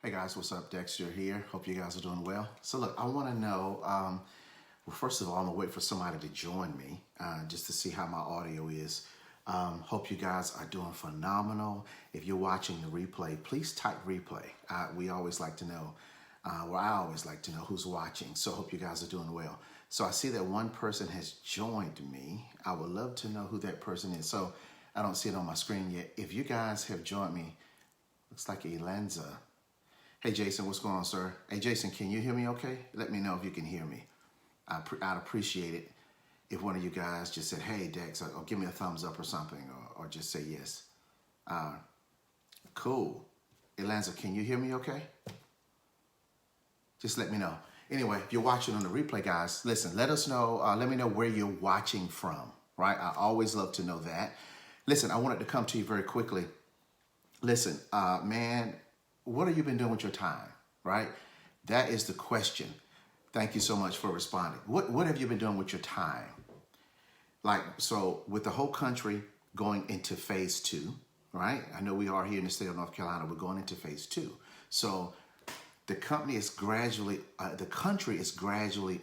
Hey guys, what's up? Dexter here. Hope you guys are doing well. So look, I want to know, well, first of all, I'm going to wait for somebody to join me just to see how my audio is. Hope you guys are doing phenomenal. If you're watching the replay, please type replay. We always like to know, I always like to know who's watching. So hope you guys are doing well. So I see that one person has joined me. I would love to know who that person is. So I don't see it on my screen yet. If you guys have joined me, looks like Elanza. Hey, Jason, what's going on, sir? Hey, Jason, can you hear me okay? Let me know if you can hear me. I'd appreciate it if one of you guys just said, hey, Dex, or give me a thumbs up or something, or just say yes. Cool. Elanza, can you hear me okay? Just let me know. Anyway, if you're watching on the replay, guys, listen, let us know. Let me know where you're watching from, right? I always love to know that. Listen, I wanted to come to you very quickly. Listen, man, what have you been doing with your time, right? That is the question. Thank you so much for responding. What have you been doing with your time? Like, so with the whole country going into phase two, right? I know we are here in the state of North Carolina. We're going into phase two. So the country is gradually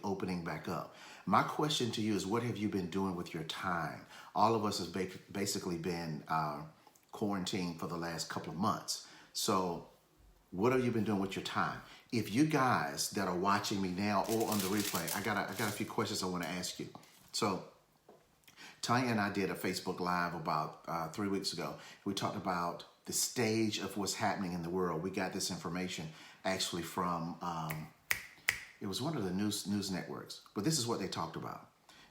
opening back up. My question to you is, what have you been doing with your time? All of us have basically been quarantined for the last couple of months. So what have you been doing with your time? If you guys that are watching me now or on the replay, I got a few questions I want to ask you. So Tanya and I did a Facebook Live about 3 weeks ago. We talked about the stage of what's happening in the world. We got this information actually from, it was one of the news networks, but this is what they talked about.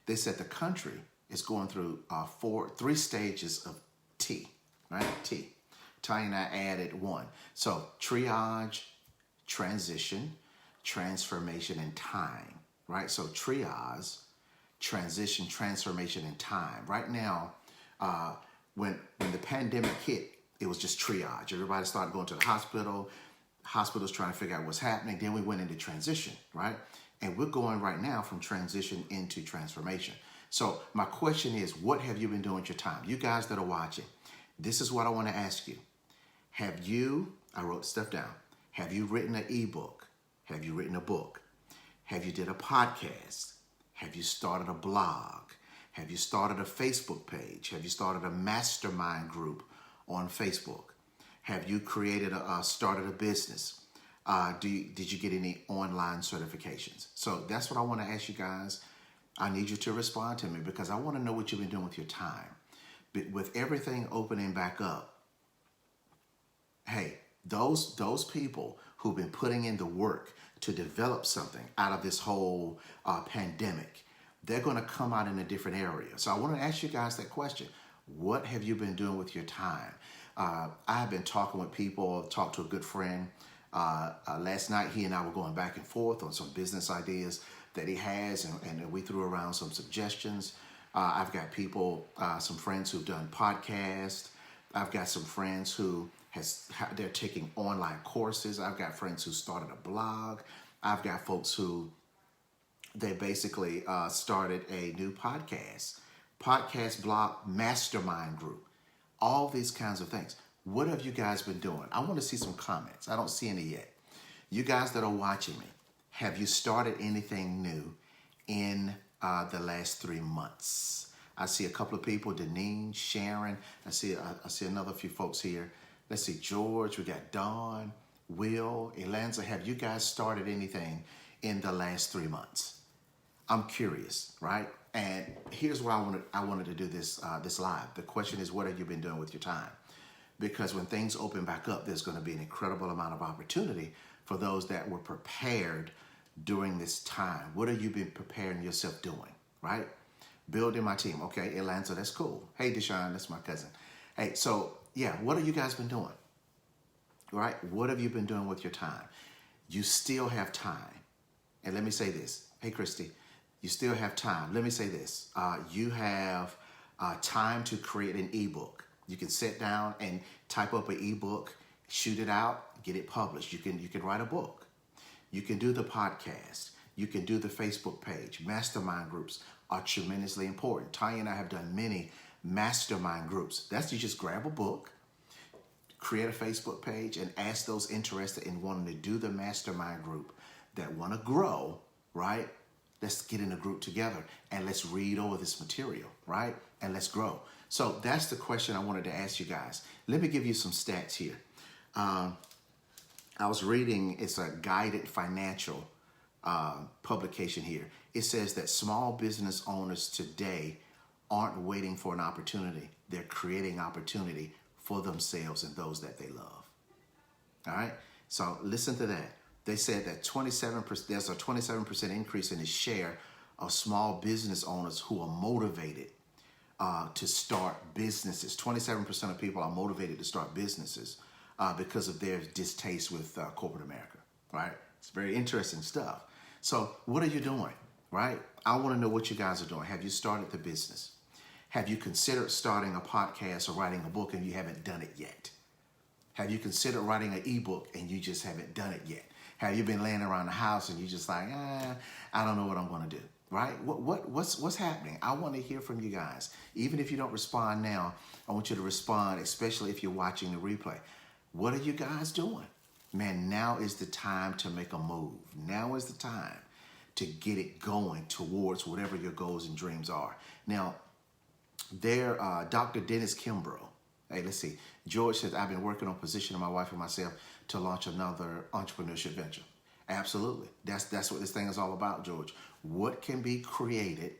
They said the country is going through three stages of T, right? T. Tanya and I added one. So triage, transition, transformation, and time, right? So triage, transition, transformation, and time. Right now, when the pandemic hit, it was just triage. Everybody started going to the hospital, hospitals trying to figure out what's happening. Then we went into transition, right? And we're going right now from transition into transformation. So my question is, what have you been doing with your time? You guys that are watching, this is what I want to ask you. I wrote stuff down. Have you written an ebook? Have you written a book? Have you did a podcast? Have you started a blog? Have you started a Facebook page? Have you started a mastermind group on Facebook? Have you started a business? Did you get any online certifications? So that's what I want to ask you guys. I need you to respond to me because I want to know what you've been doing with your time. But with everything opening back up, hey, those people who've been putting in the work to develop something out of this whole pandemic, they're going to come out in a different area. So I want to ask you guys that question. What have you been doing with your time? I've been talking with people, talked to a good friend. Last night, he and I were going back and forth on some business ideas that he has, and we threw around some suggestions. I've got some friends who've done podcasts. I've got some friends who they're taking online courses. I've got friends who started a blog. I've got folks who they basically started a new podcast blog, mastermind group, all these kinds of things. What have you guys been doing? I want to see some comments. I don't see any yet. You guys that are watching me, have you started anything new in the last 3 months? I see a couple of people, Deneen, Sharon. I see another few folks here. Let's see, George, we got Dawn, Will, Elanza. Have you guys started anything in the last 3 months? I'm curious, right? And here's why I wanted to do this live. The question is, what have you been doing with your time? Because when things open back up, there's going to be an incredible amount of opportunity for those that were prepared during this time. What have you been preparing yourself doing, right? Building my team. Okay, Elanza, that's cool. Hey, Deshaun, that's my cousin. Hey, so yeah, what have you guys been doing? Right? What have you been doing with your time? You still have time. And let me say this. Hey, Christy, you still have time. Let me say this. You have time to create an ebook. You can sit down and type up an ebook, shoot it out, get it published. You can write a book. You can do the podcast. You can do the Facebook page. Mastermind groups are tremendously important. Tanya and I have done many mastermind groups. That's you just grab a book, create a Facebook page and ask those interested in wanting to do the mastermind group that want to grow, right? Let's get in a group together and let's read over this material, right? And let's grow. So that's the question I wanted to ask you guys. Let me give you some stats here. I was reading, it's a guided financial publication here. It says that small business owners today aren't waiting for an opportunity. They're creating opportunity for themselves and those that they love. All right. So listen to that. They said that 27%, there's a 27% increase in the share of small business owners who are motivated to start businesses. 27% of people are motivated to start businesses because of their distaste with corporate America, right? It's very interesting stuff. So what are you doing, right? I want to know what you guys are doing. Have you started the business? Have you considered starting a podcast or writing a book and you haven't done it yet? Have you considered writing an ebook and you just haven't done it yet? Have you been laying around the house and you just like, I don't know what I'm going to do, right? What's happening? I want to hear from you guys. Even if you don't respond now, I want you to respond, especially if you're watching the replay. What are you guys doing? Man, now is the time to make a move. Now is the time to get it going towards whatever your goals and dreams are. Now, Dr. Dennis Kimbrough. Hey, let's see. George says, I've been working on positioning my wife and myself to launch another entrepreneurship venture. Absolutely. That's what this thing is all about, George. What can be created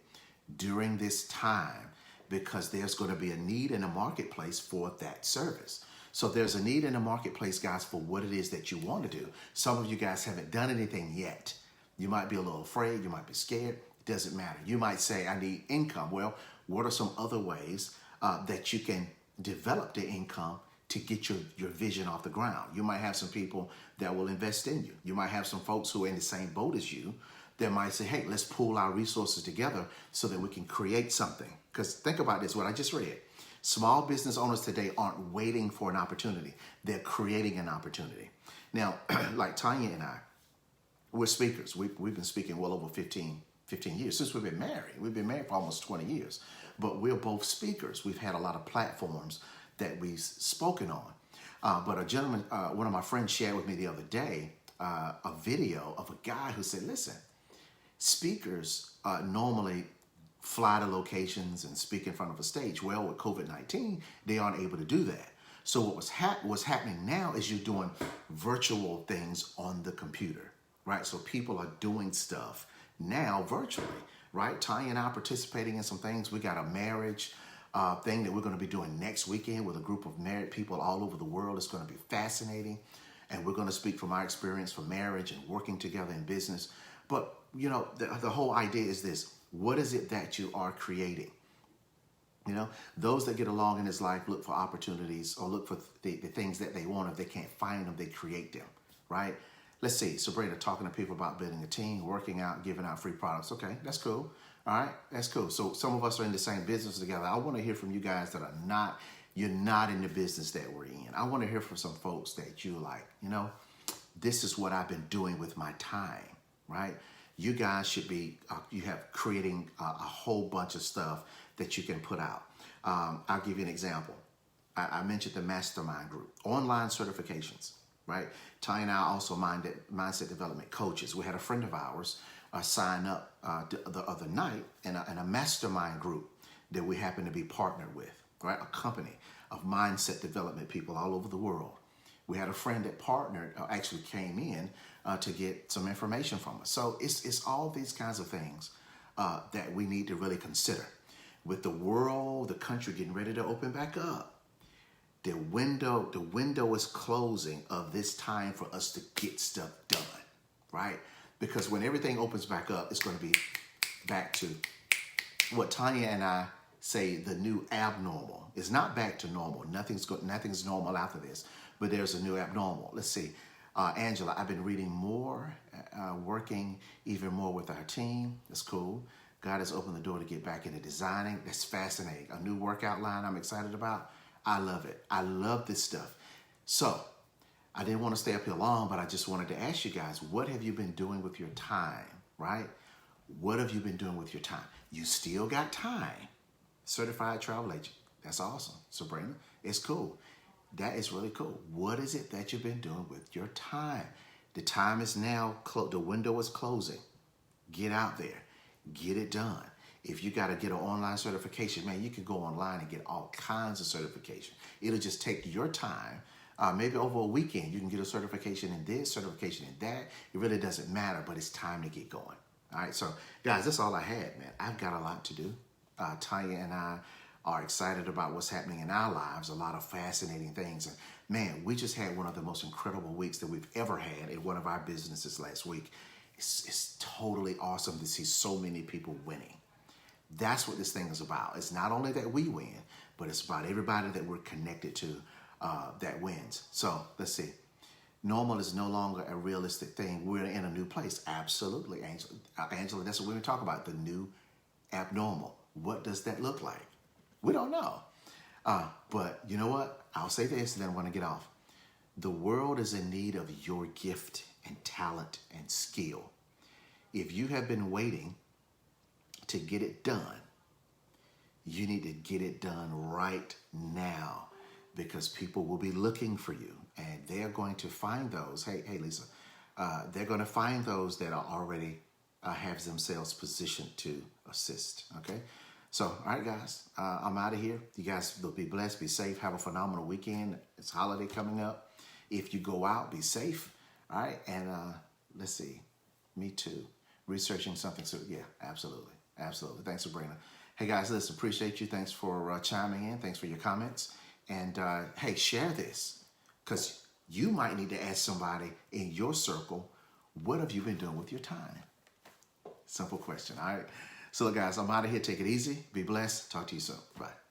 during this time? Because there's going to be a need in the marketplace for that service. So there's a need in the marketplace, guys, for what it is that you want to do. Some of you guys haven't done anything yet. You might be a little afraid. You might be scared. It doesn't matter. You might say, I need income. Well, what are some other ways that you can develop the income to get your vision off the ground? You might have some people that will invest in you. You might have some folks who are in the same boat as you that might say, hey, let's pool our resources together so that we can create something. Because think about this, what I just read. Small business owners today aren't waiting for an opportunity. They're creating an opportunity. Now, like Tanya and I, we're speakers. We've been speaking well over 15 years since we've been married. We've been married for almost 20 years. But we're both speakers. We've had a lot of platforms that we've spoken on. But a gentleman, one of my friends shared with me the other day, a video of a guy who said, listen, speakers normally fly to locations and speak in front of a stage. Well, with COVID-19, they aren't able to do that. So what's happening now is you're doing virtual things on the computer, right? So people are doing stuff now virtually, right? Tanya and I are participating in some things. We got a marriage thing that we're going to be doing next weekend with a group of married people all over the world. It's going to be fascinating. And we're going to speak from our experience for marriage and working together in business. But, you know, the whole idea is this. What is it that you are creating? You know, those that get along in this life look for opportunities or look for the things that they want. If they can't find them, they create them, right? Let's see. Sabrina talking to people about building a team, working out, giving out free products. Okay, that's cool. All right, that's cool. So some of us are in the same business together. I want to hear from you guys that are not, you're not in the business that we're in. I want to hear from some folks that you like, you know, this is what I've been doing with my time, right? You guys should be, you have creating a whole bunch of stuff that you can put out. I'll give you an example. I mentioned the mastermind group, online certifications, right? Ty and I also mindset development coaches. We had a friend of ours sign up the other night in a mastermind group that we happen to be partnered with, right? A company of mindset development people all over the world. We had a friend that partnered, actually came in to get some information from us. So it's all these kinds of things that we need to really consider. With the world, the country getting ready to open back up, the window is closing of this time for us to get stuff done, right? Because when everything opens back up, it's going to be back to what Tanya and I say the new abnormal. It's not back to normal. Nothing's normal after this, but there's a new abnormal. Let's see. Angela, I've been reading more, working even more with our team. That's cool. God has opened the door to get back into designing. That's fascinating. A new workout line I'm excited about. I love it. I love this stuff. So I didn't want to stay up here long, but I just wanted to ask you guys, what have you been doing with your time, right? What have you been doing with your time? You still got time. Certified travel agent. That's awesome. Sabrina, it's cool. That is really cool. What is it that you've been doing with your time? The time is now, the window is closing. Get out there. Get it done. If you got to get an online certification, man, you can go online and get all kinds of certification. It'll just take your time. Maybe over a weekend, you can get a certification in this, certification in that. It really doesn't matter, but it's time to get going. All right, so guys, that's all I had, man. I've got a lot to do. Tanya and I are excited about what's happening in our lives, a lot of fascinating things. And man, we just had one of the most incredible weeks that we've ever had in one of our businesses last week. It's totally awesome to see so many people winning. That's what this thing is about. It's not only that we win, but it's about everybody that we're connected to that wins. So let's see. Normal is no longer a realistic thing. We're in a new place. Absolutely, Angela, that's what we're talking about, the new abnormal. What does that look like? We don't know. But you know what? I'll say this and then I want to get off. The world is in need of your gift and talent and skill. If you have been waiting to get it done, you need to get it done right now, because people will be looking for you and they're going to find those. Hey, Lisa, they're going to find those that are already have themselves positioned to assist. Okay. So, all right, guys, I'm out of here. You guys will be blessed, be safe, have a phenomenal weekend. It's holiday coming up. If you go out, be safe. All right. And let's see. Me too. Researching something. So, yeah, absolutely. Absolutely. Thanks, Sabrina. Hey, guys, listen, appreciate you. Thanks for chiming in. Thanks for your comments. And, hey, share this, because you might need to ask somebody in your circle, what have you been doing with your time? Simple question. All right. So, guys, I'm out of here. Take it easy. Be blessed. Talk to you soon. Bye.